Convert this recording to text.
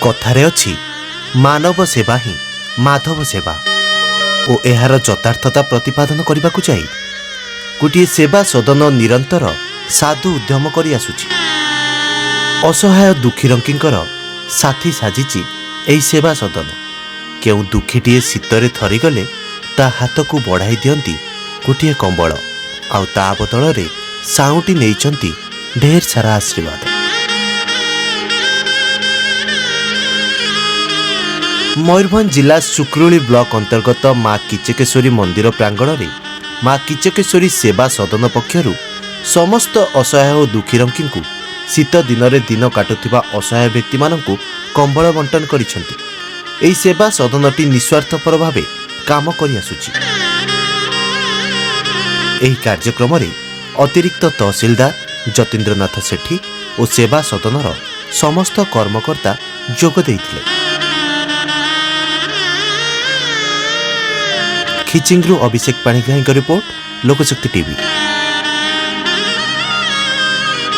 कथारे अछि मानव सेवा ही माधव सेवा ओ एहार यथार्थता प्रतिपादन करने को जाई गोटे सेवा सदन निरंतर साधु उद्यम करि आसुछि। असहाय दुखी रंकींकर साथी साजिछि एही सेवा सदन। केउ दुखीटीए शीतरे थरीगले ता हाथ को बढ़ाई दियंती गोटे कंबल आउ ता बदल रे साउटी नेइचंती ढेर सारा आशीर्वाद। मयूरभंज जिला सुक्रुली ब्लॉक अंतर्गत माँ किचकेश्वरी मंदिर प्रांगण में माँ किचकेश्वरी सेवा सदन पक्षर समस्त असहाय और दुखी रंकी को शीत दिन में दिन काटुवा असहाय व्यक्ति मानू कंबल बंटन करिसेंती। एही सेवा सदनटी निस्वार्थपर भाव काम करि आसुछि। एही कार्यक्रम में अतिरिक्त तहसीलदार जतीन्द्रनाथ सेठी और सेवा सदनर समस्त कर्मकर्ता जोग देइथिले। खिचिंगरू अभिषेक पाणिग्राही रिपोर्ट लोकशक्ति टीवी।